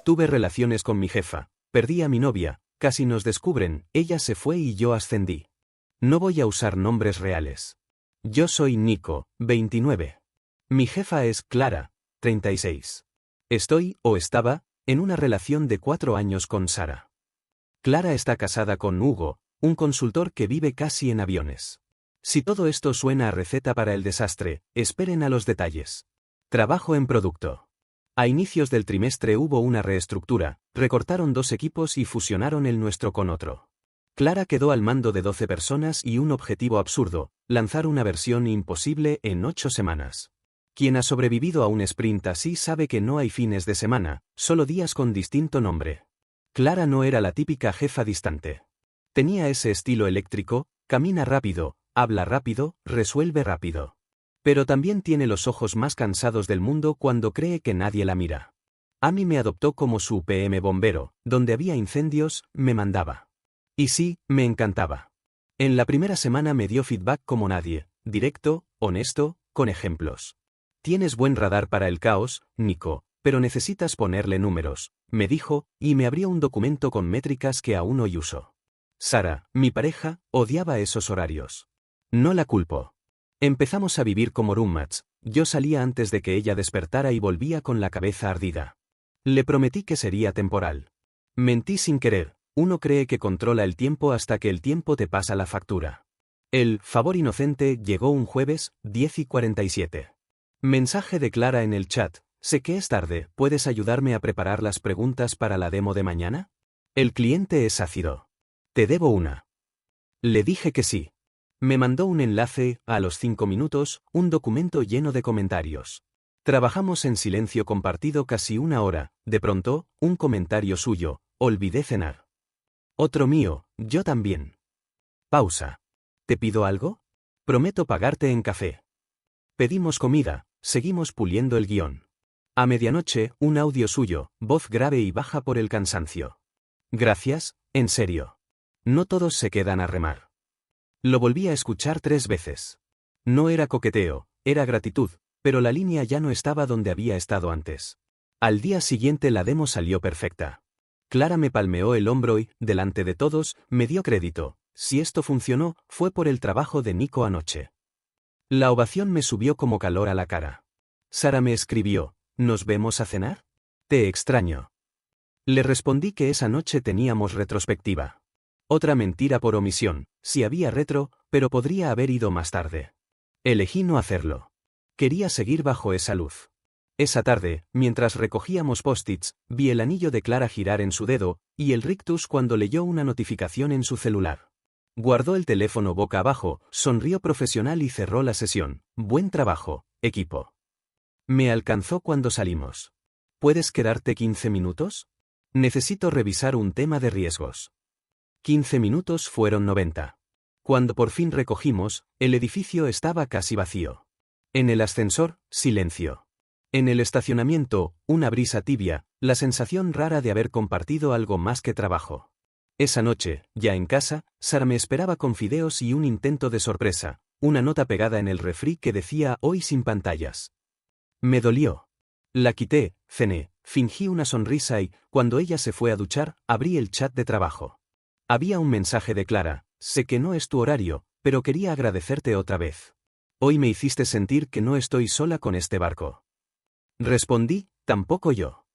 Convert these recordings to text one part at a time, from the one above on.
Tuve relaciones con mi jefa, perdí a mi novia, casi nos descubren, ella se fue y yo ascendí. No voy a usar nombres reales. Yo soy Nico, 29. Mi jefa es Clara, 36. Estoy, o estaba, en una relación de 4 años con Sara. Clara está casada con Hugo, un consultor que vive casi en aviones. Si todo esto suena a receta para el desastre, esperen a los detalles. Trabajo en producto. A inicios del trimestre hubo una reestructura, recortaron 2 equipos y fusionaron el nuestro con otro. Clara quedó al mando de 12 personas y un objetivo absurdo, lanzar una versión imposible en 8 semanas. Quien ha sobrevivido a un sprint así sabe que no hay fines de semana, solo días con distinto nombre. Clara no era la típica jefa distante. Tenía ese estilo eléctrico, camina rápido, habla rápido, resuelve rápido. Pero también tiene los ojos más cansados del mundo cuando cree que nadie la mira. A mí me adoptó como su PM bombero, donde había incendios, me mandaba. Y sí, me encantaba. En la primera semana me dio feedback como nadie, directo, honesto, con ejemplos. Tienes buen radar para el caos, Nico, pero necesitas ponerle números, me dijo, y me abrió un documento con métricas que aún hoy uso. Sara, mi pareja, odiaba esos horarios. No la culpo. Empezamos a vivir como roommates, yo salía antes de que ella despertara y volvía con la cabeza ardida. Le prometí que sería temporal. Mentí sin querer, uno cree que controla el tiempo hasta que el tiempo te pasa la factura. El favor inocente llegó un jueves, 10:47. Mensaje de Clara en el chat, sé que es tarde, ¿puedes ayudarme a preparar las preguntas para la demo de mañana? El cliente es ácido. Te debo una. Le dije que sí. Me mandó un enlace, a los 5 minutos, un documento lleno de comentarios. Trabajamos en silencio compartido casi 1 hora, de pronto, un comentario suyo, olvidé cenar. Otro mío, yo también. Pausa. ¿Te pido algo? Prometo pagarte en café. Pedimos comida, seguimos puliendo el guión. A medianoche, un audio suyo, voz grave y baja por el cansancio. Gracias, en serio. No todos se quedan a remar. Lo volví a escuchar 3 veces. No era coqueteo, era gratitud, pero la línea ya no estaba donde había estado antes. Al día siguiente la demo salió perfecta. Clara me palmeó el hombro y, delante de todos, me dio crédito. Si esto funcionó, fue por el trabajo de Nico anoche. La ovación me subió como calor a la cara. Sara me escribió, ¿nos vemos a cenar? Te extraño. Le respondí que esa noche teníamos retrospectiva. Otra mentira por omisión, sí había retro, pero podría haber ido más tarde. Elegí no hacerlo. Quería seguir bajo esa luz. Esa tarde, mientras recogíamos post-its, vi el anillo de Clara girar en su dedo, y el rictus cuando leyó una notificación en su celular. Guardó el teléfono boca abajo, sonrió profesional y cerró la sesión. Buen trabajo, equipo. Me alcanzó cuando salimos. ¿Puedes quedarte 15 minutos? Necesito revisar un tema de riesgos. 15 minutos fueron 90. Cuando por fin recogimos, el edificio estaba casi vacío. En el ascensor, silencio. En el estacionamiento, una brisa tibia, la sensación rara de haber compartido algo más que trabajo. Esa noche, ya en casa, Sara me esperaba con fideos y un intento de sorpresa, una nota pegada en el refri que decía hoy sin pantallas. Me dolió. La quité, cené, fingí una sonrisa y, cuando ella se fue a duchar, abrí el chat de trabajo. Había un mensaje de Clara, sé que no es tu horario, pero quería agradecerte otra vez. Hoy me hiciste sentir que no estoy sola con este barco. Respondí, tampoco yo.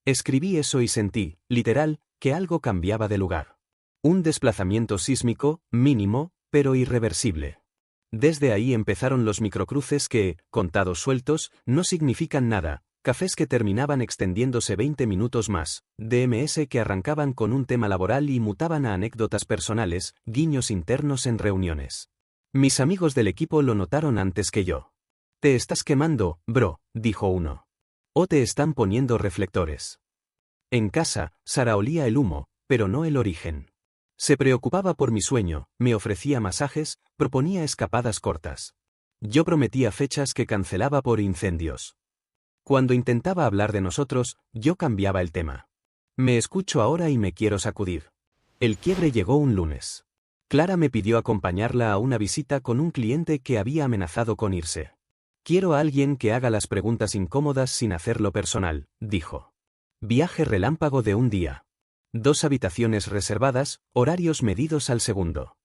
Escribí eso y sentí, literal, que algo cambiaba de lugar. Un desplazamiento sísmico, mínimo, pero irreversible. Desde ahí empezaron los microcruces que, contados sueltos, no significan nada, cafés que terminaban extendiéndose 20 minutos más, DMS que arrancaban con un tema laboral y mutaban a anécdotas personales, guiños internos en reuniones. Mis amigos del equipo lo notaron antes que yo. Te estás quemando, bro, dijo uno. O te están poniendo reflectores. En casa, Sara olía el humo, pero no el origen. Se preocupaba por mi sueño, me ofrecía masajes, proponía escapadas cortas. Yo prometía fechas que cancelaba por incendios. Cuando intentaba hablar de nosotros, yo cambiaba el tema. Me escucho ahora y me quiero sacudir. El quiebre llegó un lunes. Clara me pidió acompañarla a una visita con un cliente que había amenazado con irse. Quiero a alguien que haga las preguntas incómodas sin hacerlo personal, dijo. Viaje relámpago de un día. 2 habitaciones reservadas, horarios medidos al segundo.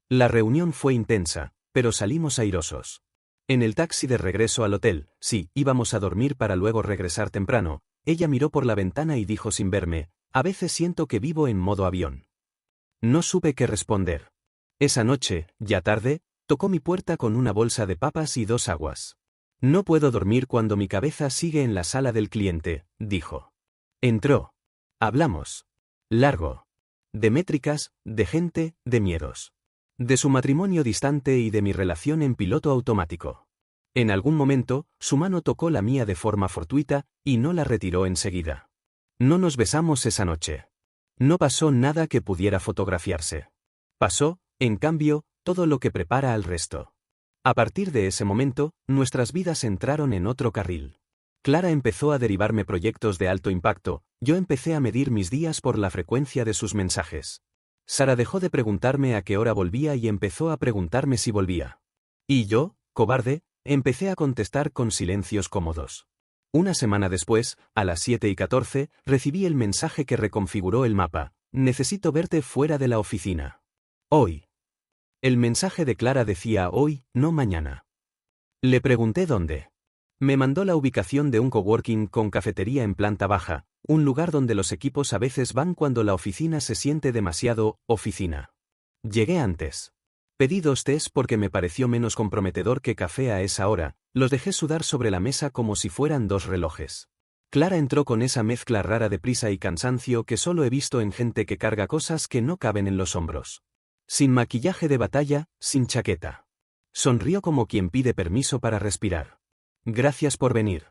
La reunión fue intensa, pero salimos airosos. En el taxi de regreso al hotel, sí, íbamos a dormir para luego regresar temprano, ella miró por la ventana y dijo sin verme, a veces siento que vivo en modo avión. No supe qué responder. Esa noche, ya tarde, tocó mi puerta con una bolsa de papas y 2 aguas. No puedo dormir cuando mi cabeza sigue en la sala del cliente, dijo. Entró. Hablamos. Largo. De métricas, de gente, de miedos. De su matrimonio distante y de mi relación en piloto automático. En algún momento, su mano tocó la mía de forma fortuita, y no la retiró enseguida. No nos besamos esa noche. No pasó nada que pudiera fotografiarse. Pasó, en cambio, todo lo que prepara al resto. A partir de ese momento, nuestras vidas entraron en otro carril. Clara empezó a derivarme proyectos de alto impacto, yo empecé a medir mis días por la frecuencia de sus mensajes. Sara dejó de preguntarme a qué hora volvía y empezó a preguntarme si volvía. Y yo, cobarde, empecé a contestar con silencios cómodos. Una semana después, a las 7:14, recibí el mensaje que reconfiguró el mapa. Necesito verte fuera de la oficina. Hoy. El mensaje de Clara decía hoy, no mañana. Le pregunté dónde. Me mandó la ubicación de un coworking con cafetería en planta baja, un lugar donde los equipos a veces van cuando la oficina se siente demasiado oficina. Llegué antes. Pedí 2 tés porque me pareció menos comprometedor que café a esa hora, los dejé sudar sobre la mesa como si fueran 2 relojes. Clara entró con esa mezcla rara de prisa y cansancio que solo he visto en gente que carga cosas que no caben en los hombros. Sin maquillaje de batalla, sin chaqueta. Sonrió como quien pide permiso para respirar. Gracias por venir.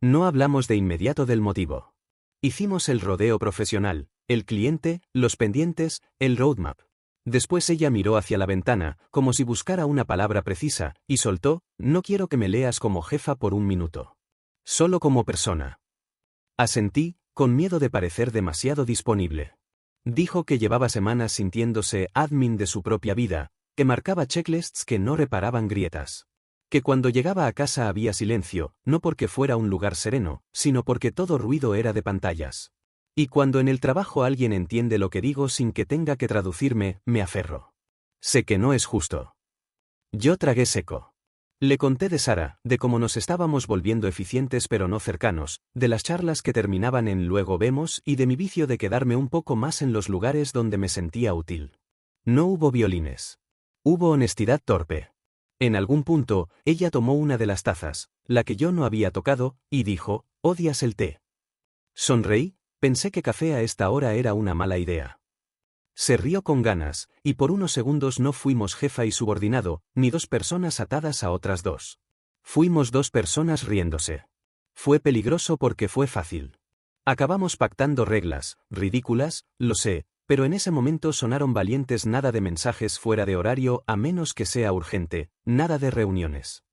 No hablamos de inmediato del motivo. Hicimos el rodeo profesional, el cliente, los pendientes, el roadmap. Después ella miró hacia la ventana, como si buscara una palabra precisa, y soltó, no quiero que me leas como jefa por un minuto. Solo como persona. Asentí, con miedo de parecer demasiado disponible. Dijo que llevaba semanas sintiéndose admin de su propia vida, que marcaba checklists que no reparaban grietas. Que cuando llegaba a casa había silencio, no porque fuera un lugar sereno, sino porque todo ruido era de pantallas. Y cuando en el trabajo alguien entiende lo que digo sin que tenga que traducirme, me aferro. Sé que no es justo. Yo tragué seco. Le conté de Sara, de cómo nos estábamos volviendo eficientes pero no cercanos, de las charlas que terminaban en luego vemos y de mi vicio de quedarme un poco más en los lugares donde me sentía útil. No hubo violines. Hubo honestidad torpe. En algún punto, ella tomó una de las tazas, la que yo no había tocado, y dijo, ¿odias el té? Sonreí, pensé que café a esta hora era una mala idea. Se rió con ganas, y por unos segundos no fuimos jefa y subordinado, ni 2 personas atadas a otras 2. Fuimos 2 personas riéndose. Fue peligroso porque fue fácil. Acabamos pactando reglas, ridículas, lo sé, pero en ese momento sonaron valientes, nada de mensajes fuera de horario a menos que sea urgente, nada de reuniones.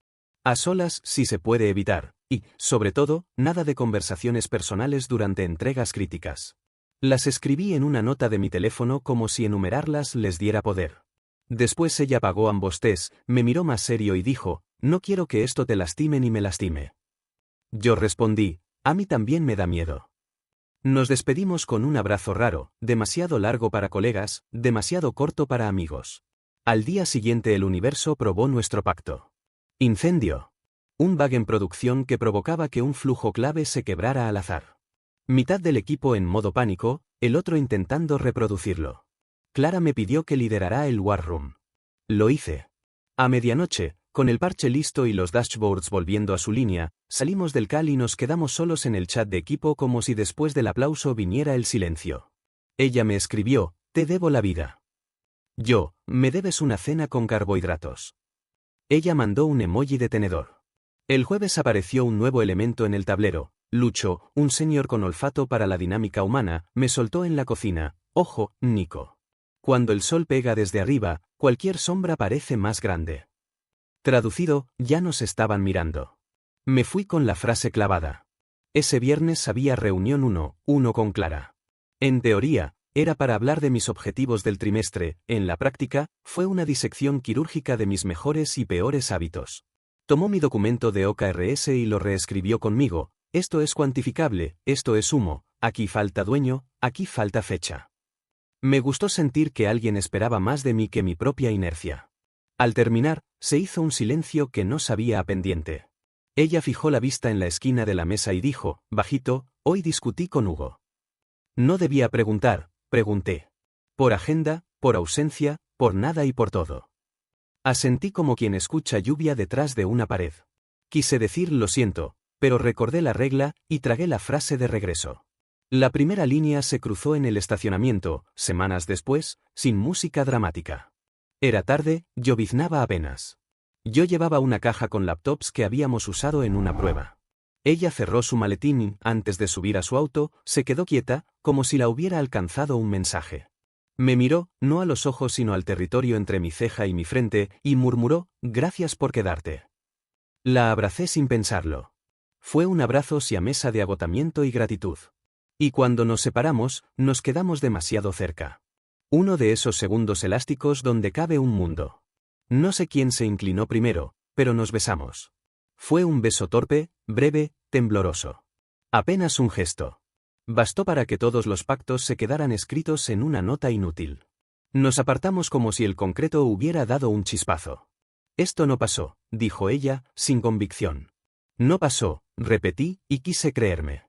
A solas si se puede evitar, y, sobre todo, nada de conversaciones personales durante entregas críticas. Las escribí en una nota de mi teléfono como si enumerarlas les diera poder. Después ella apagó ambos tés, me miró más serio y dijo, no quiero que esto te lastime ni me lastime. Yo respondí, a mí también me da miedo. Nos despedimos con un abrazo raro, demasiado largo para colegas, demasiado corto para amigos. Al día siguiente el universo probó nuestro pacto. Incendio. Un bug en producción que provocaba que un flujo clave se quebrara al azar. Mitad del equipo en modo pánico, el otro intentando reproducirlo. Clara me pidió que liderara el War Room. Lo hice. A medianoche, con el parche listo y los dashboards volviendo a su línea, salimos del call y nos quedamos solos en el chat de equipo como si después del aplauso viniera el silencio. Ella me escribió, te debo la vida. Yo, me debes una cena con carbohidratos. Ella mandó un emoji de tenedor. El jueves apareció un nuevo elemento en el tablero. Lucho, un senior con olfato para la dinámica humana, me soltó en la cocina, ojo, Nico. Cuando el sol pega desde arriba, cualquier sombra parece más grande. Traducido, ya nos estaban mirando. Me fui con la frase clavada. Ese viernes había reunión 1 con Clara. En teoría, era para hablar de mis objetivos del trimestre, en la práctica, fue una disección quirúrgica de mis mejores y peores hábitos. Tomó mi documento de OKRS y lo reescribió conmigo, esto es cuantificable, esto es humo, aquí falta dueño, aquí falta fecha. Me gustó sentir que alguien esperaba más de mí que mi propia inercia. Al terminar, se hizo un silencio que no sabía a pendiente. Ella fijó la vista en la esquina de la mesa y dijo, bajito, hoy discutí con Hugo. No debía preguntar, pregunté. Por agenda, por ausencia, por nada y por todo. Asentí como quien escucha lluvia detrás de una pared. Quise decir lo siento, pero recordé la regla y tragué la frase de regreso. La primera línea se cruzó en el estacionamiento, semanas después, sin música dramática. Era tarde, lloviznaba apenas. Yo llevaba una caja con laptops que habíamos usado en una prueba. Ella cerró su maletín y, antes de subir a su auto, se quedó quieta, como si la hubiera alcanzado un mensaje. Me miró, no a los ojos sino al territorio entre mi ceja y mi frente, y murmuró, gracias por quedarte. La abracé sin pensarlo. Fue un abrazo siamesa de agotamiento y gratitud. Y cuando nos separamos, nos quedamos demasiado cerca. Uno de esos segundos elásticos donde cabe un mundo. No sé quién se inclinó primero, pero nos besamos. Fue un beso torpe, breve, tembloroso. Apenas un gesto. Bastó para que todos los pactos se quedaran escritos en una nota inútil. Nos apartamos como si el concreto hubiera dado un chispazo. Esto no pasó, dijo ella, sin convicción. No pasó, repetí, y quise creerme.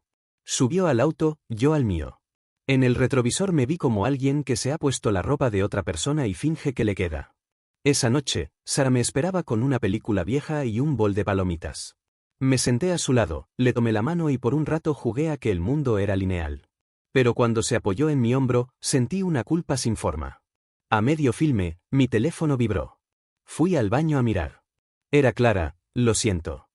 Subió al auto, yo al mío. En el retrovisor me vi como alguien que se ha puesto la ropa de otra persona y finge que le queda. Esa noche, Sara me esperaba con una película vieja y un bol de palomitas. Me senté a su lado, le tomé la mano y por un rato jugué a que el mundo era lineal. Pero cuando se apoyó en mi hombro, sentí una culpa sin forma. A medio filme, mi teléfono vibró. Fui al baño a mirar. Era Clara, lo siento.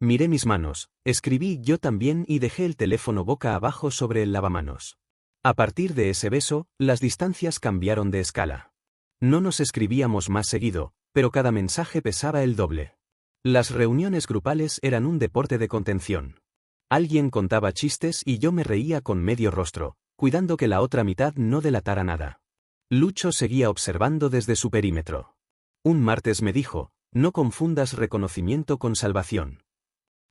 Miré mis manos, escribí yo también y dejé el teléfono boca abajo sobre el lavamanos. A partir de ese beso, las distancias cambiaron de escala. No nos escribíamos más seguido, pero cada mensaje pesaba el doble. Las reuniones grupales eran un deporte de contención. Alguien contaba chistes y yo me reía con medio rostro, cuidando que la otra mitad no delatara nada. Lucho seguía observando desde su perímetro. Un martes me dijo, no confundas reconocimiento con salvación.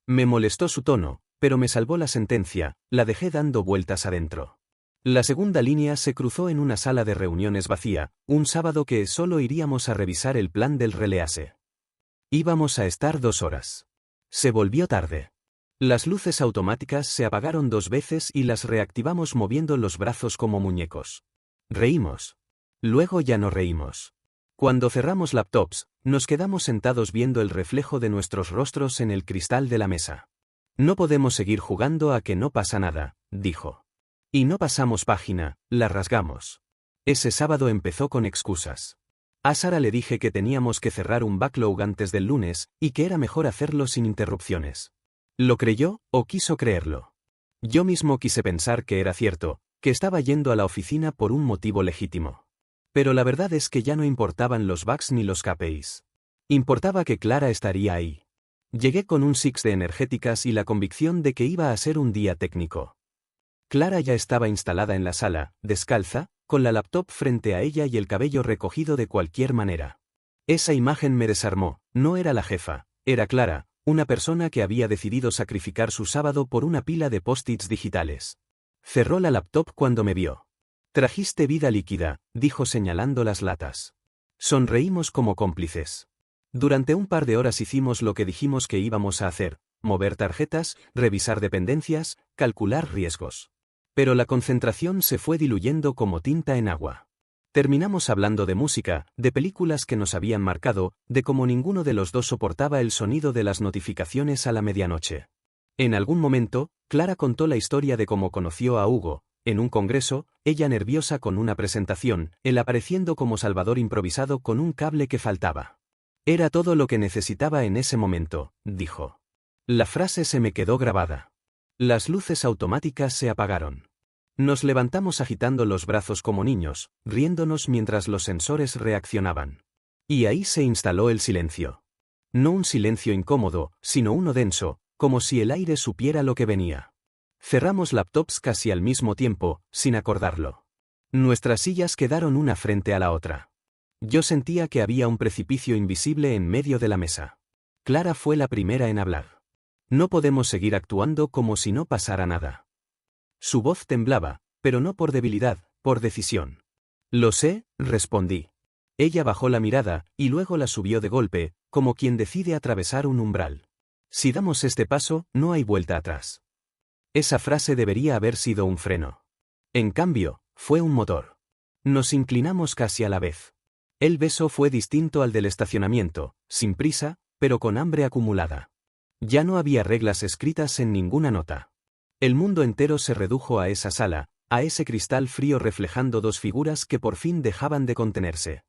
Me molestó su tono, pero me salvó la sentencia, la dejé dando vueltas adentro. La segunda línea se cruzó en una sala de reuniones vacía, un sábado que solo iríamos a revisar el plan del release. Íbamos a estar 2 horas. Se volvió tarde. Las luces automáticas se apagaron 2 veces y las reactivamos moviendo los brazos como muñecos. Reímos. Luego ya no reímos. Cuando cerramos laptops, nos quedamos sentados viendo el reflejo de nuestros rostros en el cristal de la mesa. No podemos seguir jugando a que no pasa nada, dijo. Y no pasamos página, la rasgamos. Ese sábado empezó con excusas. A Sara le dije que teníamos que cerrar un backlog antes del lunes, y que era mejor hacerlo sin interrupciones. ¿Lo creyó, o quiso creerlo? Yo mismo quise pensar que era cierto, que estaba yendo a la oficina por un motivo legítimo. Pero la verdad es que ya no importaban los bugs ni los KPIs. Importaba que Clara estaría ahí. Llegué con un six de energéticas y la convicción de que iba a ser un día técnico. Clara ya estaba instalada en la sala, descalza, con la laptop frente a ella y el cabello recogido de cualquier manera. Esa imagen me desarmó, no era la jefa, era Clara, una persona que había decidido sacrificar su sábado por una pila de post-its digitales. Cerró la laptop cuando me vio. «Trajiste vida líquida», dijo señalando las latas. Sonreímos como cómplices. Durante un par de horas hicimos lo que dijimos que íbamos a hacer, mover tarjetas, revisar dependencias, calcular riesgos. Pero la concentración se fue diluyendo como tinta en agua. Terminamos hablando de música, de películas que nos habían marcado, de cómo ninguno de los dos soportaba el sonido de las notificaciones a la medianoche. En algún momento, Clara contó la historia de cómo conoció a Hugo. En un congreso, ella nerviosa con una presentación, él apareciendo como salvador improvisado con un cable que faltaba. Era todo lo que necesitaba en ese momento, dijo. La frase se me quedó grabada. Las luces automáticas se apagaron. Nos levantamos agitando los brazos como niños, riéndonos mientras los sensores reaccionaban. Y ahí se instaló el silencio. No un silencio incómodo, sino uno denso, como si el aire supiera lo que venía. Cerramos laptops casi al mismo tiempo, sin acordarlo. Nuestras sillas quedaron una frente a la otra. Yo sentía que había un precipicio invisible en medio de la mesa. Clara fue la primera en hablar. No podemos seguir actuando como si no pasara nada. Su voz temblaba, pero no por debilidad, por decisión. Lo sé, respondí. Ella bajó la mirada, y luego la subió de golpe, como quien decide atravesar un umbral. Si damos este paso, no hay vuelta atrás. Esa frase debería haber sido un freno. En cambio, fue un motor. Nos inclinamos casi a la vez. El beso fue distinto al del estacionamiento, sin prisa, pero con hambre acumulada. Ya no había reglas escritas en ninguna nota. El mundo entero se redujo a esa sala, a ese cristal frío reflejando dos figuras que por fin dejaban de contenerse.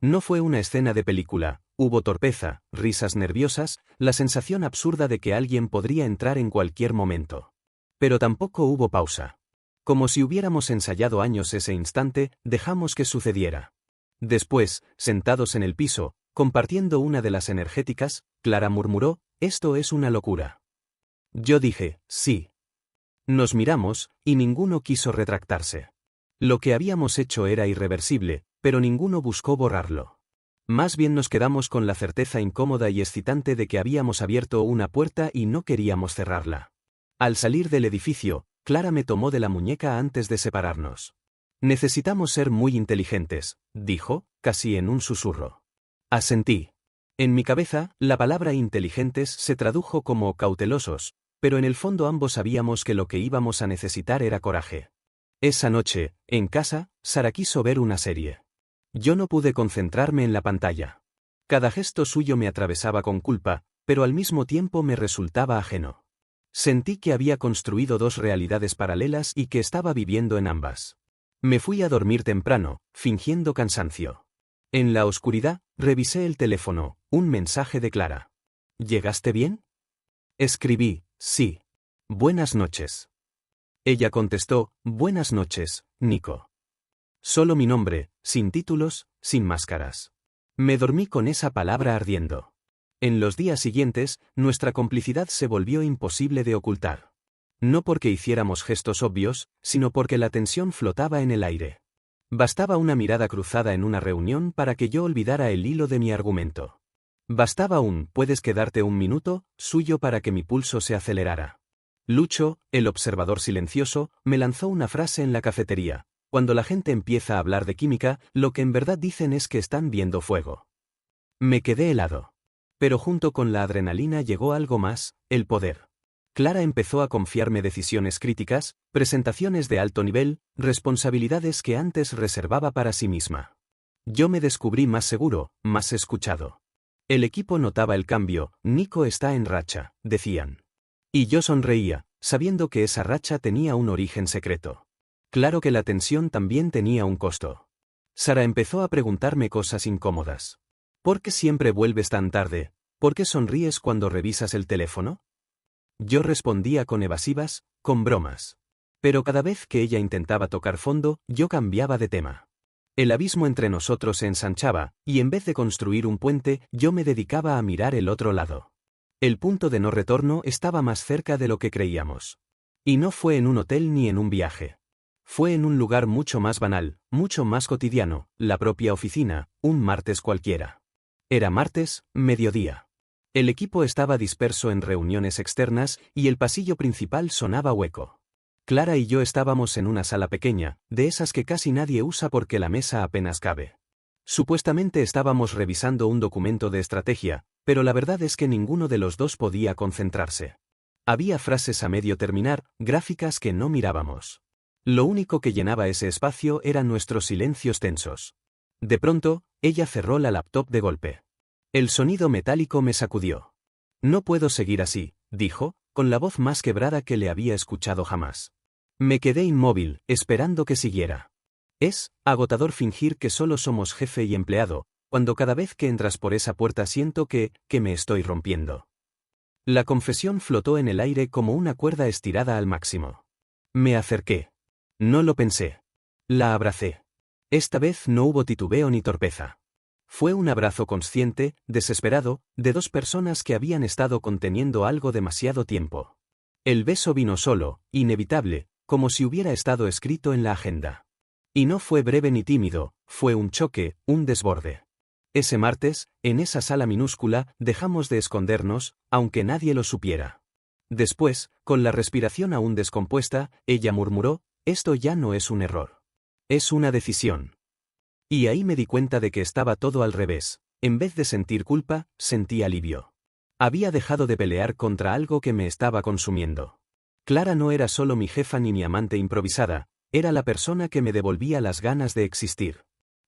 No fue una escena de película, hubo torpeza, risas nerviosas, la sensación absurda de que alguien podría entrar en cualquier momento. Pero tampoco hubo pausa. Como si hubiéramos ensayado años ese instante, dejamos que sucediera. Después, sentados en el piso, compartiendo una de las energéticas, Clara murmuró, «Esto es una locura». Yo dije, «Sí». Nos miramos, y ninguno quiso retractarse. Lo que habíamos hecho era irreversible, pero ninguno buscó borrarlo. Más bien nos quedamos con la certeza incómoda y excitante de que habíamos abierto una puerta y no queríamos cerrarla. Al salir del edificio, Clara me tomó de la muñeca antes de separarnos. «Necesitamos ser muy inteligentes», dijo, casi en un susurro. Asentí. En mi cabeza, la palabra inteligentes se tradujo como cautelosos, pero en el fondo ambos sabíamos que lo que íbamos a necesitar era coraje. Esa noche, en casa, Sara quiso ver una serie. Yo no pude concentrarme en la pantalla. Cada gesto suyo me atravesaba con culpa, pero al mismo tiempo me resultaba ajeno. Sentí que había construido dos realidades paralelas y que estaba viviendo en ambas. Me fui a dormir temprano, fingiendo cansancio. En la oscuridad, revisé el teléfono, un mensaje de Clara. «¿Llegaste bien?» Escribí, «Sí. Buenas noches». Ella contestó, «Buenas noches, Nico». Solo mi nombre, sin títulos, sin máscaras. Me dormí con esa palabra ardiendo. En los días siguientes, nuestra complicidad se volvió imposible de ocultar. No porque hiciéramos gestos obvios, sino porque la tensión flotaba en el aire. Bastaba una mirada cruzada en una reunión para que yo olvidara el hilo de mi argumento. Bastaba un «puedes quedarte un minuto» suyo para que mi pulso se acelerara. Lucho, el observador silencioso, me lanzó una frase en la cafetería. Cuando la gente empieza a hablar de química, lo que en verdad dicen es que están viendo fuego. Me quedé helado. Pero junto con la adrenalina llegó algo más, el poder. Clara empezó a confiarme decisiones críticas, presentaciones de alto nivel, responsabilidades que antes reservaba para sí misma. Yo me descubrí más seguro, más escuchado. El equipo notaba el cambio, «Nico está en racha», decían. Y yo sonreía, sabiendo que esa racha tenía un origen secreto. Claro que la tensión también tenía un costo. Sara empezó a preguntarme cosas incómodas. «¿Por qué siempre vuelves tan tarde? ¿Por qué sonríes cuando revisas el teléfono?» Yo respondía con evasivas, con bromas. Pero cada vez que ella intentaba tocar fondo, yo cambiaba de tema. El abismo entre nosotros se ensanchaba, y en vez de construir un puente, yo me dedicaba a mirar el otro lado. El punto de no retorno estaba más cerca de lo que creíamos. Y no fue en un hotel ni en un viaje. Fue en un lugar mucho más banal, mucho más cotidiano, la propia oficina, un martes cualquiera. Era martes, mediodía. El equipo estaba disperso en reuniones externas y el pasillo principal sonaba hueco. Clara y yo estábamos en una sala pequeña, de esas que casi nadie usa porque la mesa apenas cabe. Supuestamente estábamos revisando un documento de estrategia, pero la verdad es que ninguno de los dos podía concentrarse. Había frases a medio terminar, gráficas que no mirábamos. Lo único que llenaba ese espacio eran nuestros silencios tensos. De pronto, ella cerró la laptop de golpe. El sonido metálico me sacudió. «No puedo seguir así», dijo, con la voz más quebrada que le había escuchado jamás. Me quedé inmóvil, esperando que siguiera. Es agotador fingir que solo somos jefe y empleado, cuando cada vez que entras por esa puerta siento que me estoy rompiendo. La confesión flotó en el aire como una cuerda estirada al máximo. Me acerqué. No lo pensé. La abracé. Esta vez no hubo titubeo ni torpeza. Fue un abrazo consciente, desesperado, de dos personas que habían estado conteniendo algo demasiado tiempo. El beso vino solo, inevitable, como si hubiera estado escrito en la agenda. Y no fue breve ni tímido, fue un choque, un desborde. Ese martes, en esa sala minúscula, dejamos de escondernos, aunque nadie lo supiera. Después, con la respiración aún descompuesta, ella murmuró, esto ya no es un error. Es una decisión. Y ahí me di cuenta de que estaba todo al revés. En vez de sentir culpa, sentí alivio. Había dejado de pelear contra algo que me estaba consumiendo. Clara no era solo mi jefa ni mi amante improvisada, era la persona que me devolvía las ganas de existir.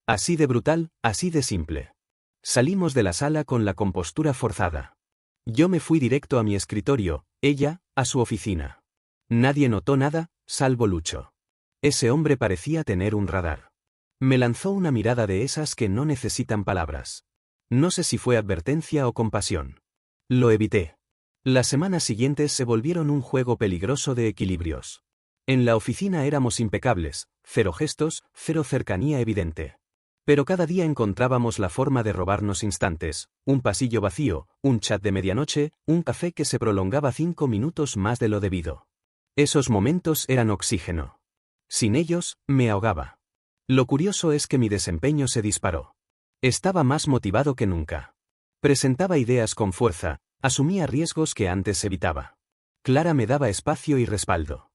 Así de brutal, así de simple. Salimos de la sala con la compostura forzada. Yo me fui directo a mi escritorio, ella, a su oficina. Nadie notó nada, salvo Lucho. Ese hombre parecía tener un radar. Me lanzó una mirada de esas que no necesitan palabras. No sé si fue advertencia o compasión. Lo evité. Las semanas siguientes se volvieron un juego peligroso de equilibrios. En la oficina éramos impecables, cero gestos, cero cercanía evidente. Pero cada día encontrábamos la forma de robarnos instantes, un pasillo vacío, un chat de medianoche, un café que se prolongaba 5 minutos más de lo debido. Esos momentos eran oxígeno. Sin ellos, me ahogaba. Lo curioso es que mi desempeño se disparó. Estaba más motivado que nunca. Presentaba ideas con fuerza, asumía riesgos que antes evitaba. Clara me daba espacio y respaldo.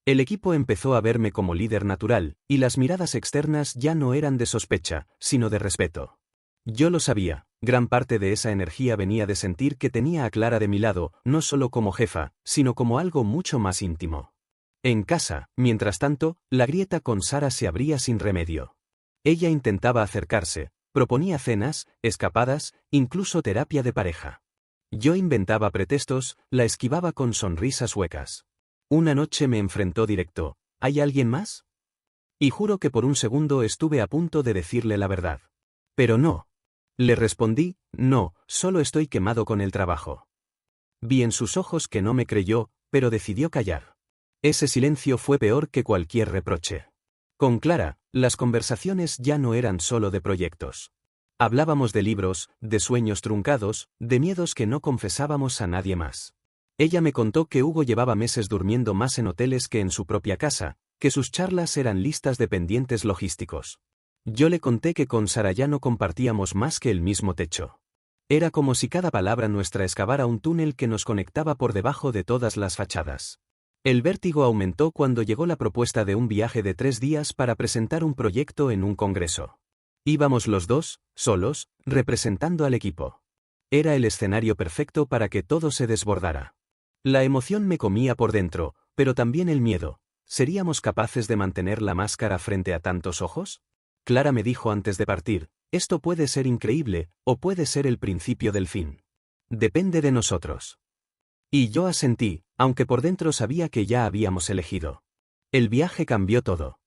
El equipo empezó a verme como líder natural, y las miradas externas ya no eran de sospecha, sino de respeto. Yo lo sabía, gran parte de esa energía venía de sentir que tenía a Clara de mi lado, no solo como jefa, sino como algo mucho más íntimo. En casa, mientras tanto, la grieta con Sara se abría sin remedio. Ella intentaba acercarse, proponía cenas, escapadas, incluso terapia de pareja. Yo inventaba pretextos, la esquivaba con sonrisas huecas. Una noche me enfrentó directo, ¿hay alguien más? Y juro que por un segundo estuve a punto de decirle la verdad. Pero no. Le respondí, no, solo estoy quemado con el trabajo. Vi en sus ojos que no me creyó, pero decidió callar. Ese silencio fue peor que cualquier reproche. Con Clara, las conversaciones ya no eran solo de proyectos. Hablábamos de libros, de sueños truncados, de miedos que no confesábamos a nadie más. Ella me contó que Hugo llevaba meses durmiendo más en hoteles que en su propia casa, que sus charlas eran listas de pendientes logísticos. Yo le conté que con Sara ya no compartíamos más que el mismo techo. Era como si cada palabra nuestra excavara un túnel que nos conectaba por debajo de todas las fachadas. El vértigo aumentó cuando llegó la propuesta de un viaje de 3 días para presentar un proyecto en un congreso. Íbamos los dos, solos, representando al equipo. Era el escenario perfecto para que todo se desbordara. La emoción me comía por dentro, pero también el miedo. ¿Seríamos capaces de mantener la máscara frente a tantos ojos? Clara me dijo antes de partir, esto puede ser increíble, o puede ser el principio del fin. Depende de nosotros. Y yo asentí, aunque por dentro sabía que ya habíamos elegido. El viaje cambió todo.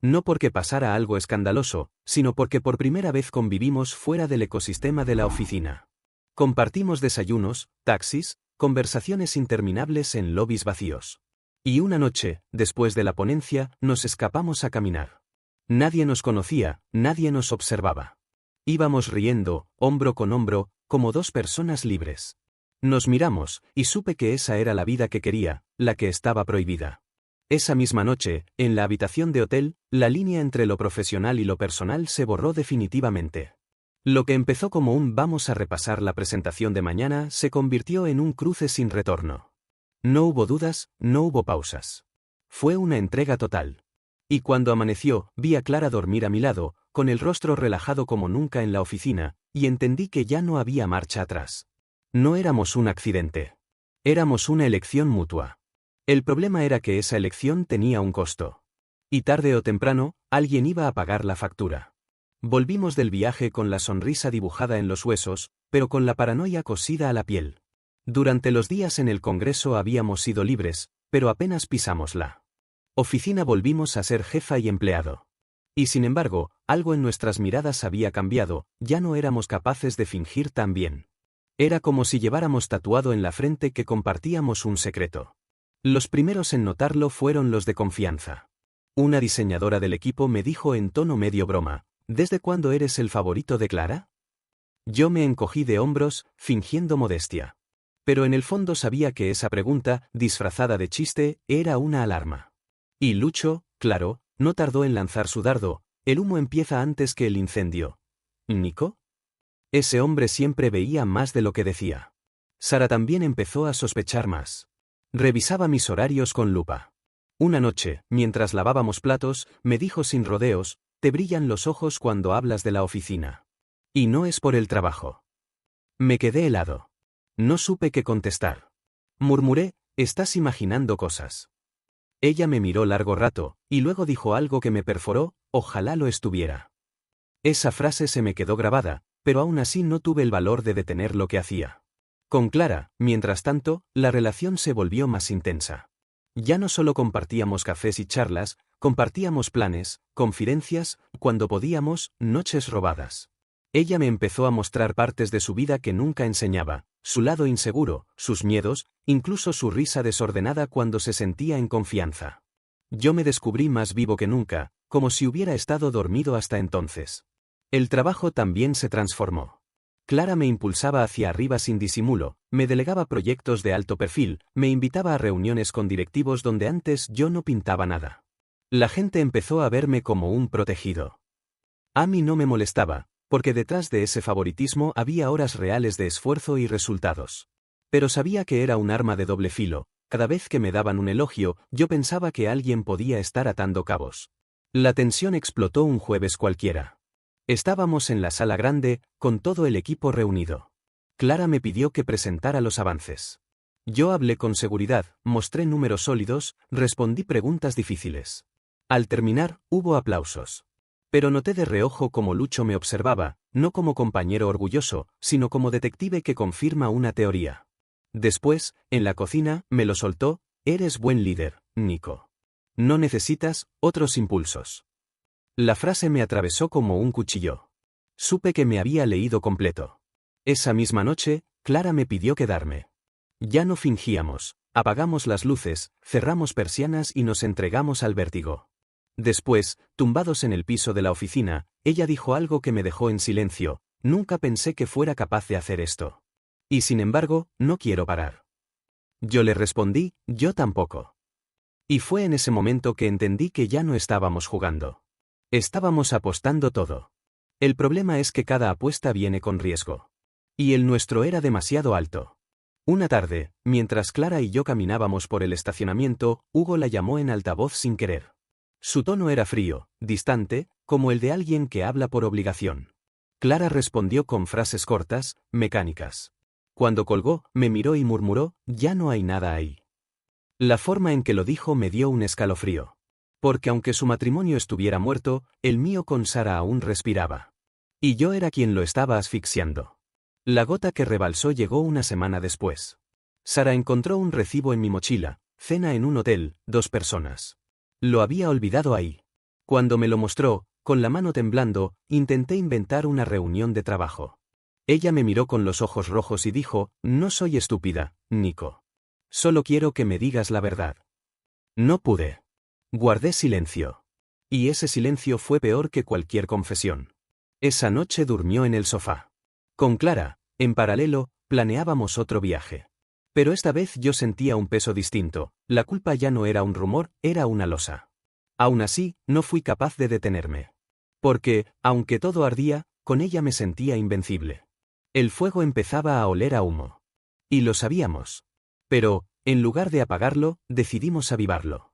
No porque pasara algo escandaloso, sino porque por primera vez convivimos fuera del ecosistema de la oficina. Compartimos desayunos, taxis, conversaciones interminables en lobbies vacíos. Y una noche, después de la ponencia, nos escapamos a caminar. Nadie nos conocía, nadie nos observaba. Íbamos riendo, hombro con hombro, como dos personas libres. Nos miramos, y supe que esa era la vida que quería, la que estaba prohibida. Esa misma noche, en la habitación de hotel, la línea entre lo profesional y lo personal se borró definitivamente. Lo que empezó como un vamos a repasar la presentación de mañana se convirtió en un cruce sin retorno. No hubo dudas, no hubo pausas. Fue una entrega total. Y cuando amaneció, vi a Clara dormir a mi lado, con el rostro relajado como nunca en la oficina, y entendí que ya no había marcha atrás. No éramos un accidente. Éramos una elección mutua. El problema era que esa elección tenía un costo. Y tarde o temprano, alguien iba a pagar la factura. Volvimos del viaje con la sonrisa dibujada en los huesos, pero con la paranoia cosida a la piel. Durante los días en el Congreso habíamos sido libres, pero apenas pisamos la oficina volvimos a ser jefa y empleado. Y sin embargo, algo en nuestras miradas había cambiado, ya no éramos capaces de fingir tan bien. Era como si lleváramos tatuado en la frente que compartíamos un secreto. Los primeros en notarlo fueron los de confianza. Una diseñadora del equipo me dijo en tono medio broma, ¿desde cuándo eres el favorito de Clara? Yo me encogí de hombros, fingiendo modestia. Pero en el fondo sabía que esa pregunta, disfrazada de chiste, era una alarma. Y Lucho, claro, no tardó en lanzar su dardo, el humo empieza antes que el incendio. ¿Nico? Ese hombre siempre veía más de lo que decía. Sara también empezó a sospechar más. Revisaba mis horarios con lupa. Una noche, mientras lavábamos platos, me dijo sin rodeos: te brillan los ojos cuando hablas de la oficina. Y no es por el trabajo. Me quedé helado. No supe qué contestar. Murmuré: estás imaginando cosas. Ella me miró largo rato, y luego dijo algo que me perforó: ojalá lo estuviera. Esa frase se me quedó grabada, pero aún así no tuve el valor de detener lo que hacía. Con Clara, mientras tanto, la relación se volvió más intensa. Ya no solo compartíamos cafés y charlas, compartíamos planes, confidencias, cuando podíamos, noches robadas. Ella me empezó a mostrar partes de su vida que nunca enseñaba, su lado inseguro, sus miedos, incluso su risa desordenada cuando se sentía en confianza. Yo me descubrí más vivo que nunca, como si hubiera estado dormido hasta entonces. El trabajo también se transformó. Clara me impulsaba hacia arriba sin disimulo, me delegaba proyectos de alto perfil, me invitaba a reuniones con directivos donde antes yo no pintaba nada. La gente empezó a verme como un protegido. A mí no me molestaba, porque detrás de ese favoritismo había horas reales de esfuerzo y resultados. Pero sabía que era un arma de doble filo. Cada vez que me daban un elogio, yo pensaba que alguien podía estar atando cabos. La tensión explotó un jueves cualquiera. Estábamos en la sala grande, con todo el equipo reunido. Clara me pidió que presentara los avances. Yo hablé con seguridad, mostré números sólidos, respondí preguntas difíciles. Al terminar, hubo aplausos. Pero noté de reojo cómo Lucho me observaba, no como compañero orgulloso, sino como detective que confirma una teoría. Después, en la cocina, me lo soltó: eres buen líder, Nico. No necesitas otros impulsos. La frase me atravesó como un cuchillo. Supe que me había leído completo. Esa misma noche, Clara me pidió quedarme. Ya no fingíamos, apagamos las luces, cerramos persianas y nos entregamos al vértigo. Después, tumbados en el piso de la oficina, ella dijo algo que me dejó en silencio: nunca pensé que fuera capaz de hacer esto. Y sin embargo, no quiero parar. Yo le respondí: yo tampoco. Y fue en ese momento que entendí que ya no estábamos jugando. Estábamos apostando todo. El problema es que cada apuesta viene con riesgo. Y el nuestro era demasiado alto. Una tarde, mientras Clara y yo caminábamos por el estacionamiento, Hugo la llamó en altavoz sin querer. Su tono era frío, distante, como el de alguien que habla por obligación. Clara respondió con frases cortas, mecánicas. Cuando colgó, me miró y murmuró: ya no hay nada ahí. La forma en que lo dijo me dio un escalofrío. Porque aunque su matrimonio estuviera muerto, el mío con Sara aún respiraba. Y yo era quien lo estaba asfixiando. La gota que rebalsó llegó una semana después. Sara encontró un recibo en mi mochila: cena en un hotel, 2 personas. Lo había olvidado ahí. Cuando me lo mostró, con la mano temblando, intenté inventar una reunión de trabajo. Ella me miró con los ojos rojos y dijo: no soy estúpida, Nico. Solo quiero que me digas la verdad. No pude. Guardé silencio. Y ese silencio fue peor que cualquier confesión. Esa noche durmió en el sofá. Con Clara, en paralelo, planeábamos otro viaje. Pero esta vez yo sentía un peso distinto: la culpa ya no era un rumor, era una losa. Aún así, no fui capaz de detenerme. Porque, aunque todo ardía, con ella me sentía invencible. El fuego empezaba a oler a humo. Y lo sabíamos. Pero, en lugar de apagarlo, decidimos avivarlo.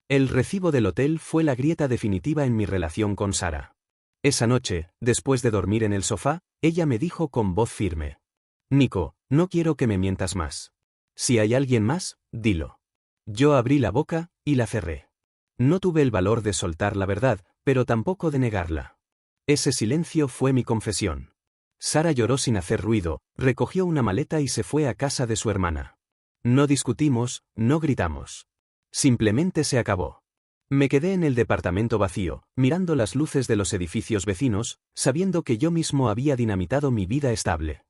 El recibo del hotel fue la grieta definitiva en mi relación con Sara. Esa noche, después de dormir en el sofá, ella me dijo con voz firme: Nico, no quiero que me mientas más. Si hay alguien más, dilo. Yo abrí la boca, y la cerré. No tuve el valor de soltar la verdad, pero tampoco de negarla. Ese silencio fue mi confesión. Sara lloró sin hacer ruido, recogió una maleta y se fue a casa de su hermana. No discutimos, no gritamos. Simplemente se acabó. Me quedé en el departamento vacío, mirando las luces de los edificios vecinos, sabiendo que yo mismo había dinamitado mi vida estable.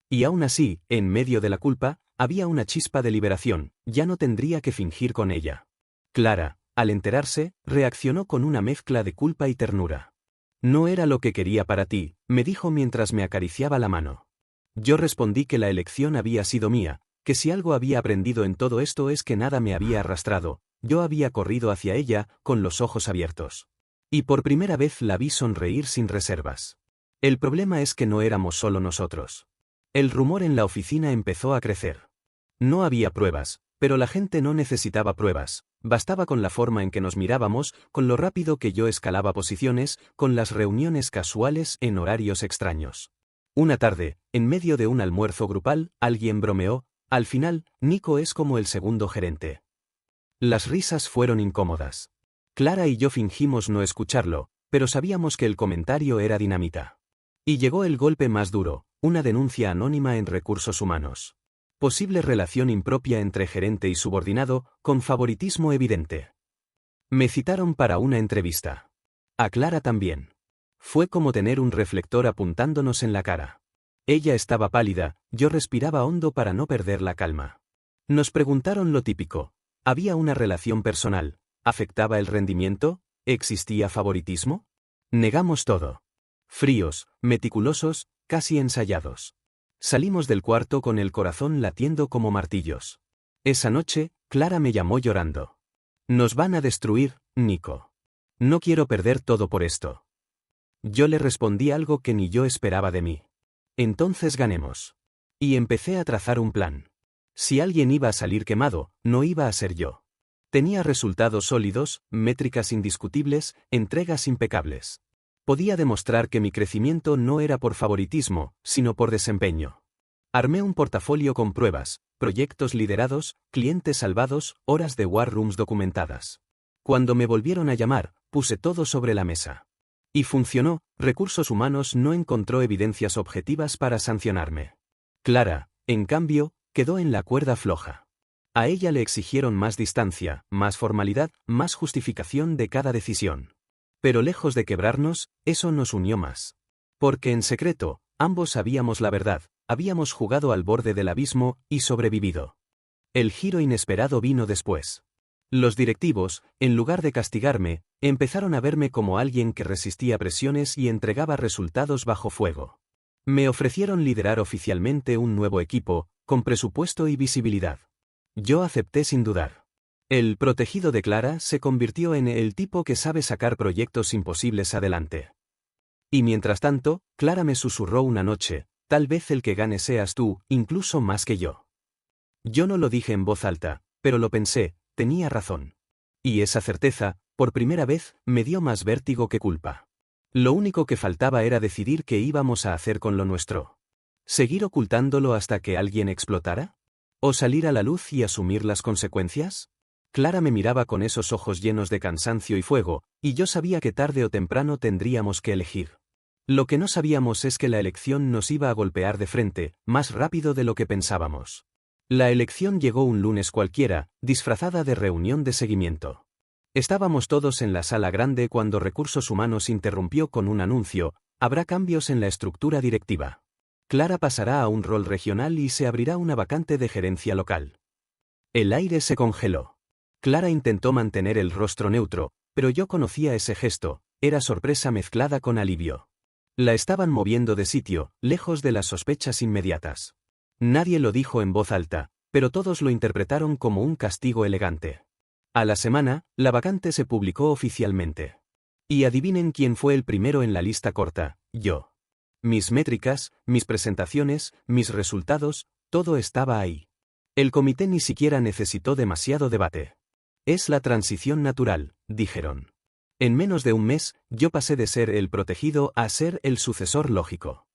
Y aún así, en medio de la culpa, había una chispa de liberación: ya no tendría que fingir con ella. Clara, al enterarse, reaccionó con una mezcla de culpa y ternura. No era lo que quería para ti, me dijo mientras me acariciaba la mano. Yo respondí que la elección había sido mía, que si algo había aprendido en todo esto es que nada me había arrastrado. Yo había corrido hacia ella, con los ojos abiertos. Y por primera vez la vi sonreír sin reservas. El problema es que no éramos solo nosotros. El rumor en la oficina empezó a crecer. No había pruebas, Pero la gente no necesitaba pruebas, bastaba con la forma en que nos mirábamos, con lo rápido que yo escalaba posiciones, con las reuniones casuales en horarios extraños. Una tarde, en medio de un almuerzo grupal, alguien bromeó: al final, Nico es como el segundo gerente. Las risas fueron incómodas. Clara y yo fingimos no escucharlo, pero sabíamos que el comentario era dinamita. Y llegó el golpe más duro, una denuncia anónima en Recursos Humanos. Posible relación impropia entre gerente y subordinado, con favoritismo evidente. Me citaron para una entrevista. A Clara también. Fue como tener un reflector apuntándonos en la cara. Ella estaba pálida, yo respiraba hondo para no perder la calma. Nos preguntaron lo típico. ¿Había una relación personal? ¿Afectaba el rendimiento? ¿Existía favoritismo? Negamos todo. Fríos, meticulosos, casi ensayados. Salimos del cuarto con el corazón latiendo como martillos. Esa noche, Clara me llamó llorando. Nos van a destruir, Nico. No quiero perder todo por esto. Yo le respondí algo que ni yo esperaba de mí. Entonces ganemos. Y empecé a trazar un plan. Si alguien iba a salir quemado, no iba a ser yo. Tenía resultados sólidos, métricas indiscutibles, entregas impecables. Podía demostrar que mi crecimiento no era por favoritismo, sino por desempeño. Armé un portafolio con pruebas, proyectos liderados, clientes salvados, horas de war rooms documentadas. Cuando me volvieron a llamar, puse todo sobre la mesa. Y funcionó. Recursos Humanos no encontró evidencias objetivas para sancionarme. Clara, en cambio, quedó en la cuerda floja. A ella le exigieron más distancia, más formalidad, más justificación de cada decisión. Pero lejos de quebrarnos, eso nos unió más. Porque en secreto, ambos sabíamos la verdad, habíamos jugado al borde del abismo y sobrevivido. El giro inesperado vino después. Los directivos, en lugar de castigarme, empezaron a verme como alguien que resistía presiones y entregaba resultados bajo fuego. Me ofrecieron liderar oficialmente un nuevo equipo, con presupuesto y visibilidad. Yo acepté sin dudar. El protegido de Clara se convirtió en el tipo que sabe sacar proyectos imposibles adelante. Y mientras tanto, Clara me susurró una noche: tal vez el que gane seas tú, incluso más que yo. Yo no lo dije en voz alta, pero lo pensé, tenía razón. Y esa certeza, por primera vez, me dio más vértigo que culpa. Lo único que faltaba era decidir qué íbamos a hacer con lo nuestro. ¿Seguir ocultándolo hasta que alguien explotara? ¿O salir a la luz y asumir las consecuencias? Clara me miraba con esos ojos llenos de cansancio y fuego, y yo sabía que tarde o temprano tendríamos que elegir. Lo que no sabíamos es que la elección nos iba a golpear de frente, más rápido de lo que pensábamos. La elección llegó un lunes cualquiera, disfrazada de reunión de seguimiento. Estábamos todos en la sala grande cuando Recursos Humanos interrumpió con un anuncio: habrá cambios en la estructura directiva. Clara pasará a un rol regional y se abrirá una vacante de gerencia local. El aire se congeló. Clara intentó mantener el rostro neutro, pero yo conocía ese gesto, era sorpresa mezclada con alivio. La estaban moviendo de sitio, lejos de las sospechas inmediatas. Nadie lo dijo en voz alta, pero todos lo interpretaron como un castigo elegante. A la semana, la vacante se publicó oficialmente. Y adivinen quién fue el primero en la lista corta: yo. Mis métricas, mis presentaciones, mis resultados, todo estaba ahí. El comité ni siquiera necesitó demasiado debate. Es la transición natural, dijeron. En menos de un mes, yo pasé de ser el protegido a ser el sucesor lógico.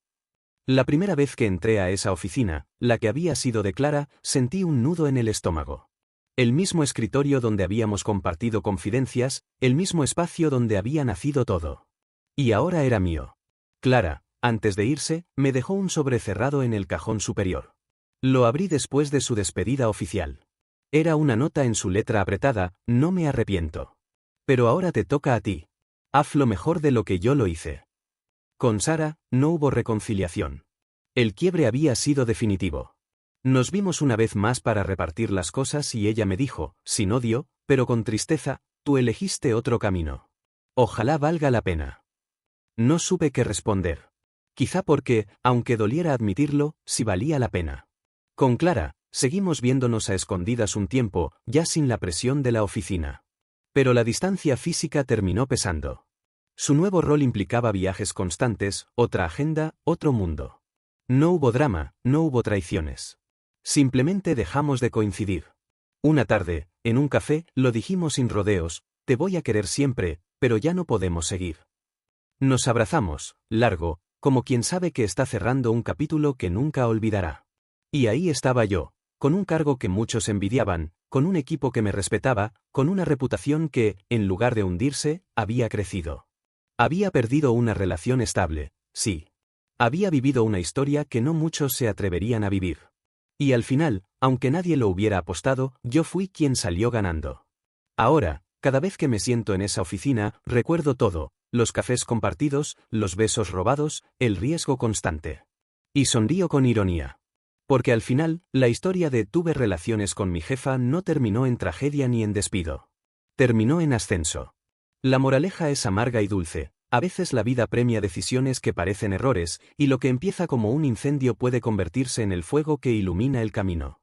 La primera vez que entré a esa oficina, la que había sido de Clara, sentí un nudo en el estómago. El mismo escritorio donde habíamos compartido confidencias, el mismo espacio donde había nacido todo. Y ahora era mío. Clara, antes de irse, me dejó un sobre cerrado en el cajón superior. Lo abrí después de su despedida oficial. Era una nota en su letra apretada: no me arrepiento. Pero ahora te toca a ti. Hazlo mejor de lo que yo lo hice. Con Sara, no hubo reconciliación. El quiebre había sido definitivo. Nos vimos una vez más para repartir las cosas y ella me dijo, sin odio, pero con tristeza: tú elegiste otro camino. Ojalá valga la pena. No supe qué responder. Quizá porque, aunque doliera admitirlo, sí valía la pena. Con Clara, seguimos viéndonos a escondidas un tiempo, ya sin la presión de la oficina. Pero la distancia física terminó pesando. Su nuevo rol implicaba viajes constantes, otra agenda, otro mundo. No hubo drama, no hubo traiciones. Simplemente dejamos de coincidir. Una tarde, en un café, lo dijimos sin rodeos, te voy a querer siempre, pero ya no podemos seguir. Nos abrazamos, largo, como quien sabe que está cerrando un capítulo que nunca olvidará. Y ahí estaba yo, con un cargo que muchos envidiaban, con un equipo que me respetaba, con una reputación que, en lugar de hundirse, había crecido. Había perdido una relación estable, sí. Había vivido una historia que no muchos se atreverían a vivir. Y al final, aunque nadie lo hubiera apostado, yo fui quien salió ganando. Ahora, cada vez que me siento en esa oficina, recuerdo todo, los cafés compartidos, los besos robados, el riesgo constante. Y sonrío con ironía. Porque al final, la historia de tuve relaciones con mi jefa no terminó en tragedia ni en despido. Terminó en ascenso. La moraleja es amarga y dulce. A veces la vida premia decisiones que parecen errores, y lo que empieza como un incendio puede convertirse en el fuego que ilumina el camino.